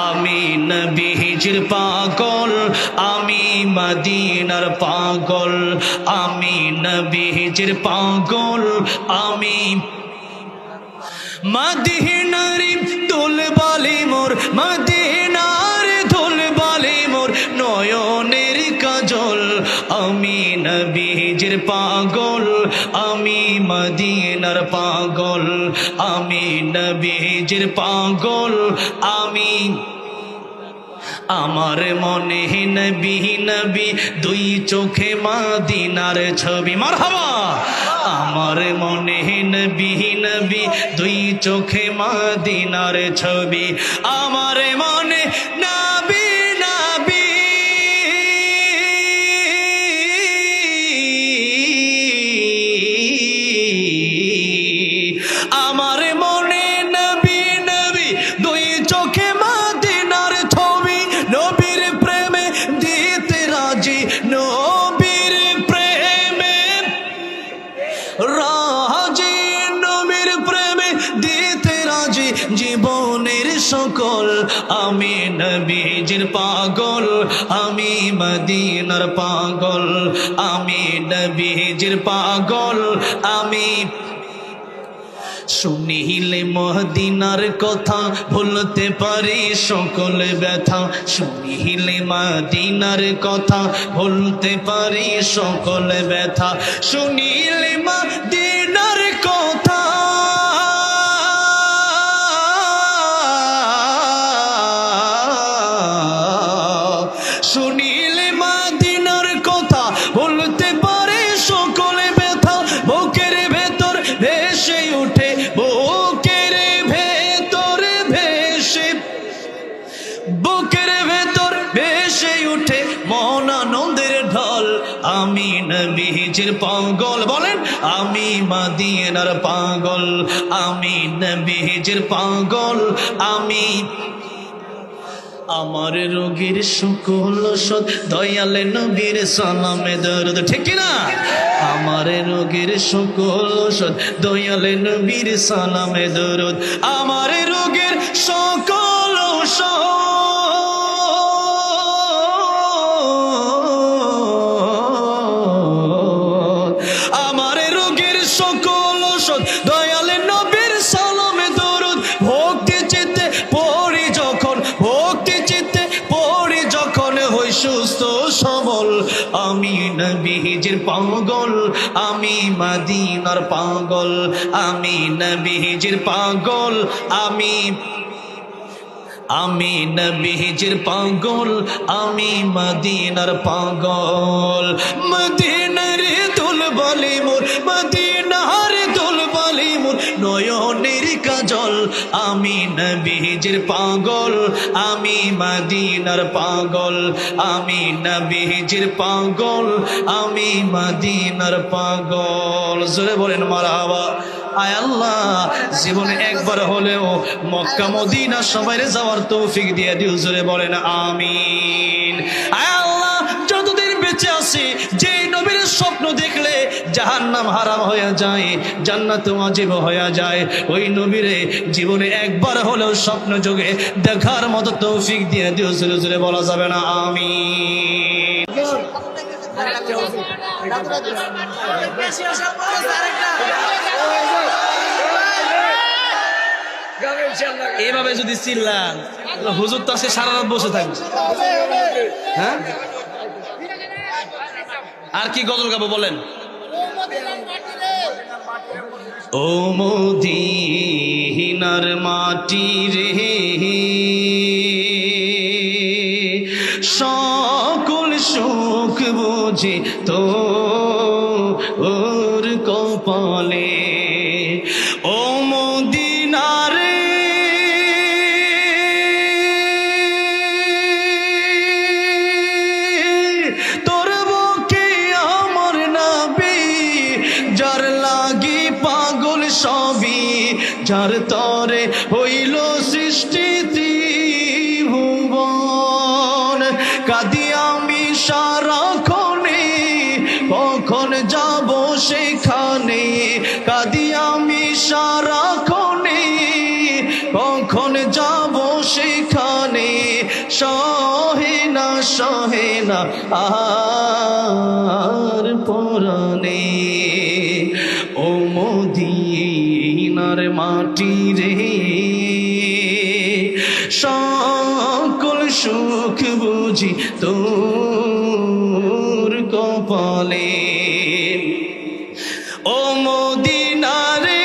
আমি নবীজির পাগল, আমি মদিনার পাগল, আমি নবীজির পাগল, আমি মদিনার দুলবালি মোর, মদিনার দুলবালি মোর নয়নের কাজল। আমি নবীজির পাগল, আমি মদিনার পাগল, আমি নবীজির পাগল, আমি আমার মনে নবী নবী দুই চোখে মদিনার ছবি। মারহাবা। আমার মনে নবী নবী দুই চোখে মদিনার ছবি, আমার মনে নবী নবী আমার মনে নবী নবী দুই চোখে মদিনার ছবি। নবীর প্রেমে দিতে রাজি, নবীর প্রেমে রাজি, নবীর প্রেমে দিতে রাজি জীবনের সকল। আমি নবীজির পাগল, আমি মদিনার পাগল, আমি নবীজির পাগল, আমি শুনিলে মদিনার কথা ভুলতে পারি সকল ব্যথা। শুনিলে মদিনার কথা ভুলতে পারি সকল ব্যথা। শুনিলে মদিনার কথা শুনিলে মদিনার কথা ভুলতে পারি সকল ব্যথা। বুকের ভেতর ভেসে উঠে, বুকের ভেতর ভেসে, বুকের ভেতর ভেসে উঠে মন আনন্দের ঢল। আমি নবীজির পাগল, বলেন আমি মদিনার পাগল, আমি নবীজির পাগল, আমি আমার রোগীর সকল ওষুধ দয়ালে নবীর সালামে দরুদ। ঠিক না? আমার রোগীর সকল ওষুধ দয়ালে নবীর সালামে দরুদ। আমার রোগীর সকল ওষুধ আমার রোগীর সকল ওষুধ দয়ালে নবীর সালামে দরুদ। ভক্তি চিত্তে পড়ি যখন, ভক্তি চিত্তে পড়ি যখন হই সুস্থ সবল। আমি নবীজির পাগল, আমি মদিনার পাগল, আমি নবীজির পাগল, আমি নবীজির পাগল, আমি মদিনার পাগল। মদিনার দুলবালি মোর, মদিনার দুলবালি মোর নয়নের কাজল। আমি নবীজির পাগল, আমি মদিনার পাগল, আমি নবীজির পাগল, আমি মদিনার পাগল। জোরে বলেন মারহাবা। আয় আল্লাহ, জীবনে একবার হলেও মক্কা মদিনা সবাইরে যাওয়ার তৌফিক দিয়ে দিও। জোরে বলেন আমিন। আয় আল্লাহ, যতদিন বেঁচে আছি যে নবীর স্বপ্ন দেখলে জাহান্নাম হারাম হয়ে যায়, জান্নাত ওয়াজিব হয়ে যায়, ওই নবীরে জীবনে একবার হলেও স্বপ্ন যোগে দেখার মতো তৌফিক দিয়ে দিও। জোরে জোরে বলা যাবে না আমিন। এভাবে যদি চিল্লান হুজুর তো আজকে সারা রাত বসে থাকবে। হ্যাঁ, আর কি গজল গাবো বলেন? ও মদিনার মাটি রে, সকল সুখ বুঝি তো ওর কপালে। ও মদিনারে তোর বুকে আমার নবী, যার লাগি পাগল সবই, যার তরে হইল সৃষ্টি ত্রিভুবন। কাঁদি আমি সারাক্ষণে, কখন যাব সেখানে। কাঁদি আমি সারাক্ষণে, কখন যাব সেখানে। সহে না আর পরানে। ও মদিনার মাটি রে, সকল সুখ বুঝি তোর কপালে। ও মদিনারে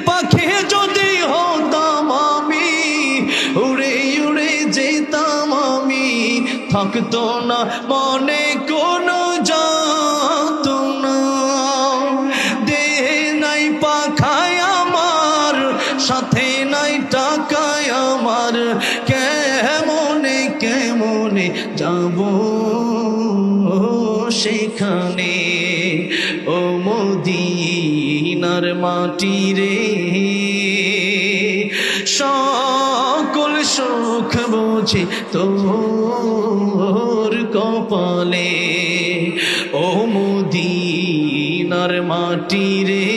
পাখি যদি হতাম আমি, উড়ে উড়ে যেতাম আমি, থাকতো না মনে কোনো যাতনা। দেহে নাই পাখায় আমার, সাথে নাই টাকায় আমার, কেমনে কেমনে যাব সেখানে। ও মদিনার মাটি রে, সকল সুখ বুঝি তোর কপালে। ও মদিনার মাটি রে,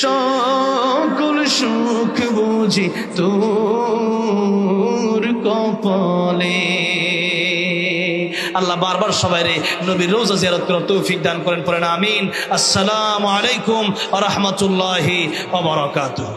সকল সুখ বুঝি তোর কপালে। আল্লাহ বারবার সবাইরে নবীর রোজা জিয়ারত করার তৌফিক দান করেন, পড়েন আমিন। আসসালামু আলাইকুম ওয়া রাহমাতুল্লাহি ওয়া বারাকাতুহু।